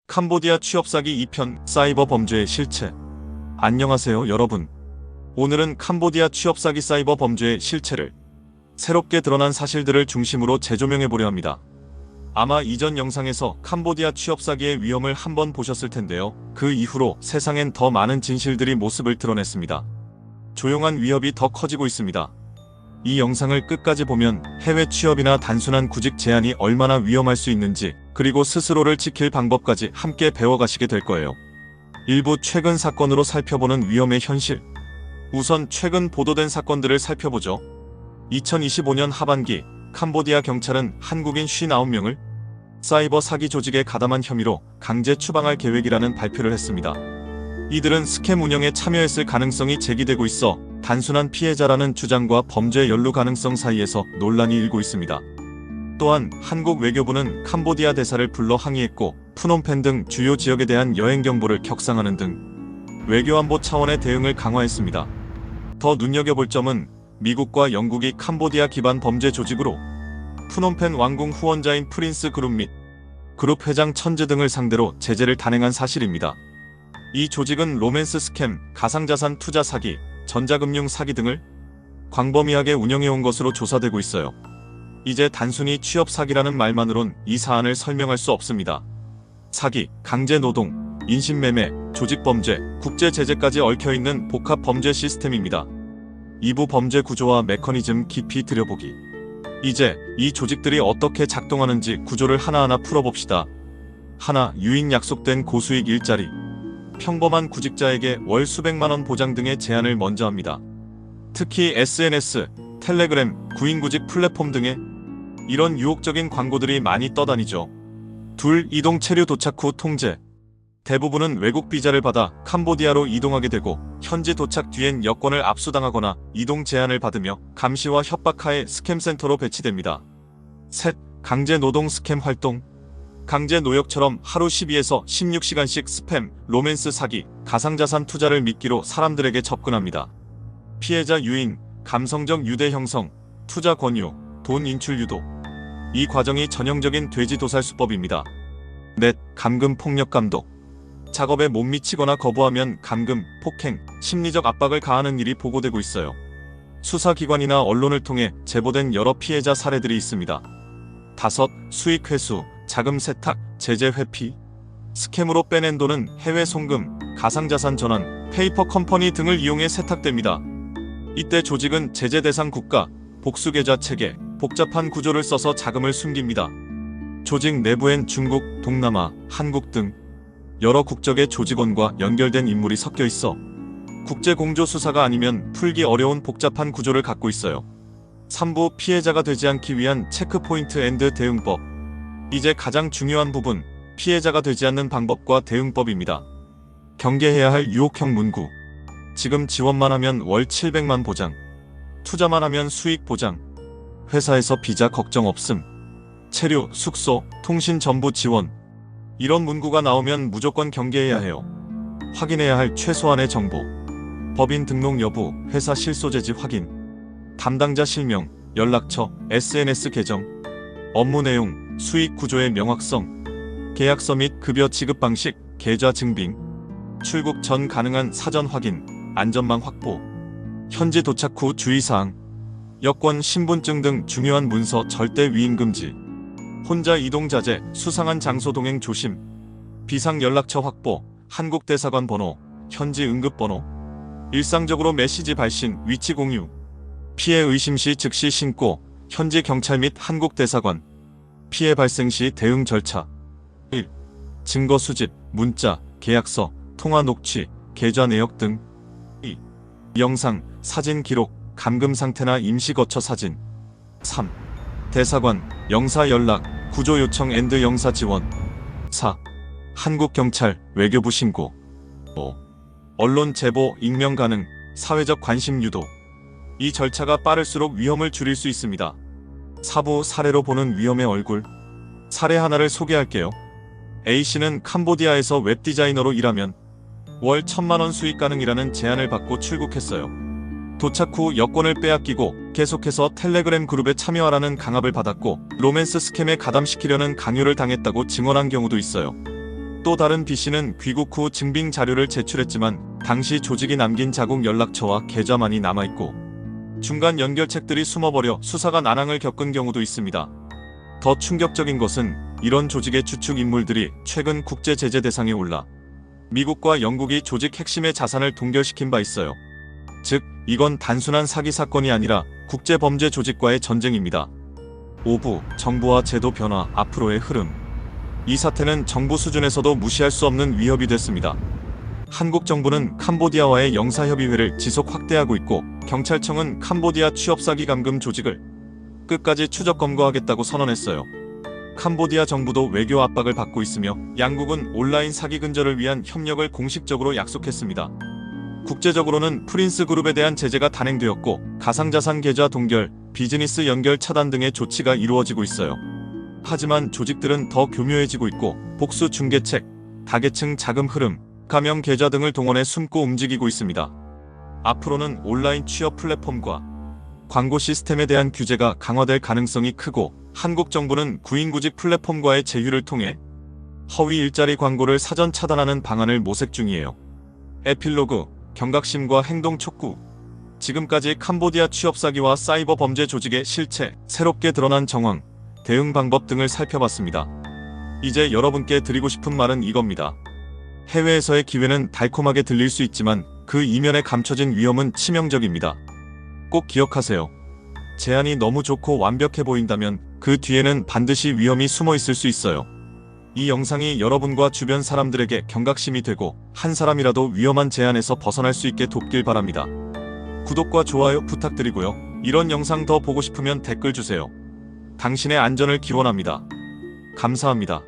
캄보디아 취업 사기 2편 사이버 범죄의 실체. 안녕하세요 여러분. 오늘은 캄보디아 취업 사기 사이버 범죄의 실체를 새롭게 드러난 사실들을 중심으로 재조명해보려 합니다. 아마 이전 영상에서 캄보디아 취업 사기의 위험을 한번 보셨을 텐데요. 그 이후로 세상엔 더 많은 진실들이 모습을 드러냈습니다. 조용한 위협이 더 커지고 있습니다. 이 영상을 끝까지 보면 해외 취업이나 단순한 구직 제한이 얼마나 위험할 수 있는지, 그리고 스스로를 지킬 방법까지 함께 배워가시게 될 거예요. 일부 최근 사건으로 살펴보는 위험의 현실. 우선 최근 보도된 사건들을 살펴보죠. 2025년 하반기 캄보디아 경찰은 한국인 59명을 사이버 사기 조직에 가담한 혐의로 강제 추방할 계획이라는 발표를 했습니다. 이들은 스캠 운영에 참여했을 가능성이 제기되고 있어 단순한 피해자라는 주장과 범죄 연루 가능성 사이에서 논란이 일고 있습니다. 또한 한국 외교부는 캄보디아 대사를 불러 항의했고, 푸놈펜 등 주요 지역에 대한 여행 경보를 격상하는 등 외교안보 차원의 대응을 강화했습니다. 더 눈여겨볼 점은 미국과 영국이 캄보디아 기반 범죄 조직으로 푸놈펜 왕궁 후원자인 프린스 그룹 및 그룹 회장 천즈 등을 상대로 제재를 단행한 사실입니다. 이 조직은 로맨스 스캠, 가상자산 투자 사기, 전자금융 사기 등을 광범위하게 운영해온 것으로 조사되고 있어요. 이제 단순히 취업 사기라는 말만으론 이 사안을 설명할 수 없습니다. 사기, 강제노동, 인신매매, 조직범죄, 국제제재까지 얽혀있는 복합 범죄 시스템입니다. 2부 범죄 구조와 메커니즘 깊이 들여보기. 이제 이 조직들이 어떻게 작동하는지 구조를 하나하나 풀어봅시다. 하나, 유인 약속된 고수익 일자리. 평범한 구직자에게 월 수백만원 보장 등의 제안을 먼저 합니다. 특히 SNS, 텔레그램, 구인구직 플랫폼 등의 이런 유혹적인 광고들이 많이 떠다니죠. 둘, 이동 체류 도착 후 통제. 대부분은 외국 비자를 받아 캄보디아로 이동하게 되고, 현지 도착 뒤엔 여권을 압수당하거나 이동 제한을 받으며 감시와 협박하에 스캠센터로 배치됩니다. 셋, 강제 노동 스캠 활동. 강제 노역처럼 하루 12에서 16시간씩 스팸, 로맨스 사기, 가상자산 투자를 미끼로 사람들에게 접근합니다. 피해자 유인, 감성적 유대 형성, 투자 권유, 돈 인출 유도. 이 과정이 전형적인 돼지도살 수법입니다. 넷, 감금 폭력 감독. 작업에 못 미치거나 거부하면 감금, 폭행, 심리적 압박을 가하는 일이 보고되고 있어요. 수사기관이나 언론을 통해 제보된 여러 피해자 사례들이 있습니다. 다섯, 수익 회수, 자금 세탁, 제재 회피. 스캠으로 빼낸 돈은 해외 송금, 가상자산 전환, 페이퍼 컴퍼니 등을 이용해 세탁됩니다. 이때 조직은 제재 대상 국가, 복수계좌 체계, 복잡한 구조를 써서 자금을 숨깁니다. 조직 내부엔 중국, 동남아, 한국 등 여러 국적의 조직원과 연결된 인물이 섞여 있어 국제공조 수사가 아니면 풀기 어려운 복잡한 구조를 갖고 있어요. 3부, 피해자가 되지 않기 위한 체크포인트 앤드 대응법. 이제 가장 중요한 부분, 피해자가 되지 않는 방법과 대응법입니다. 경계해야 할 유혹형 문구. 지금 지원만 하면 월 700만 보장, 투자만 하면 수익 보장, 회사에서 비자 걱정 없음, 체류, 숙소, 통신 전부 지원. 이런 문구가 나오면 무조건 경계해야 해요. 확인해야 할 최소한의 정보. 법인 등록 여부, 회사 실소재지 확인, 담당자 실명, 연락처, SNS 계정, 업무 내용, 수익 구조의 명확성, 계약서 및 급여 지급 방식, 계좌 증빙, 출국 전 가능한 사전 확인, 안전망 확보, 현지 도착 후 주의사항, 여권, 신분증 등 중요한 문서 절대 위임 금지, 혼자 이동 자제, 수상한 장소 동행 조심, 비상 연락처 확보, 한국 대사관 번호, 현지 응급 번호, 일상적으로 메시지 발신, 위치 공유, 피해 의심 시 즉시 신고, 현지 경찰 및 한국 대사관, 피해 발생 시 대응 절차. 1. 증거 수집, 문자, 계약서, 통화 녹취, 계좌 내역 등. 2. 영상, 사진 기록, 감금 상태나 임시 거처 사진. 3. 대사관, 영사 연락, 구조 요청 앤드 영사 지원. 4. 한국 경찰, 외교부 신고. 5. 언론 제보, 익명 가능, 사회적 관심 유도. 이 절차가 빠를수록 위험을 줄일 수 있습니다. 4부, 사례로 보는 위험의 얼굴. 사례 하나를 소개할게요. A씨는 캄보디아에서 웹디자이너로 일하면 월 1000만원 수익 가능이라는 제안을 받고 출국했어요. 도착 후 여권을 빼앗기고 계속해서 텔레그램 그룹에 참여하라는 강압을 받았고, 로맨스 스캠에 가담시키려는 강요를 당했다고 증언한 경우도 있어요. 또 다른 B씨는 귀국 후 증빙 자료를 제출했지만 당시 조직이 남긴 자국 연락처와 계좌만이 남아있고 중간 연결책들이 숨어버려 수사가 난항을 겪은 경우도 있습니다. 더 충격적인 것은 이런 조직의 주축 인물들이 최근 국제 제재 대상에 올라 미국과 영국이 조직 핵심의 자산을 동결시킨 바 있어요. 즉, 이건 단순한 사기 사건이 아니라 국제범죄 조직과의 전쟁입니다. 5부, 정부와 제도 변화, 앞으로의 흐름. 이 사태는 정부 수준에서도 무시할 수 없는 위협이 됐습니다. 한국 정부는 캄보디아와의 영사협의회를 지속 확대하고 있고 경찰청은 캄보디아 취업사기 감금 조직을 끝까지 추적 검거하겠다고 선언했어요. 캄보디아 정부도 외교 압박을 받고 있으며 양국은 온라인 사기 근절을 위한 협력을 공식적으로 약속했습니다. 국제적으로는 프린스 그룹에 대한 제재가 단행되었고 가상자산 계좌 동결, 비즈니스 연결 차단 등의 조치가 이루어지고 있어요. 하지만 조직들은 더 교묘해지고 있고 복수 중개책, 다계층 자금 흐름, 가명 계좌 등을 동원해 숨고 움직이고 있습니다. 앞으로는 온라인 취업 플랫폼과 광고 시스템에 대한 규제가 강화될 가능성이 크고 한국 정부는 구인구직 플랫폼과의 제휴를 통해 허위 일자리 광고를 사전 차단하는 방안을 모색 중이에요. 에필로그, 경각심과 행동 촉구. 지금까지 캄보디아 취업 사기와 사이버 범죄 조직의 실체, 새롭게 드러난 정황, 대응 방법 등을 살펴봤습니다. 이제 여러분께 드리고 싶은 말은 이겁니다. 해외에서의 기회는 달콤하게 들릴 수 있지만 그 이면에 감춰진 위험은 치명적입니다. 꼭 기억하세요. 제안이 너무 좋고 완벽해 보인다면 그 뒤에는 반드시 위험이 숨어 있을 수 있어요. 이 영상이 여러분과 주변 사람들에게 경각심이 되고 한 사람이라도 위험한 제안에서 벗어날 수 있게 돕길 바랍니다. 구독과 좋아요 부탁드리고요. 이런 영상 더 보고 싶으면 댓글 주세요. 당신의 안전을 기원합니다. 감사합니다.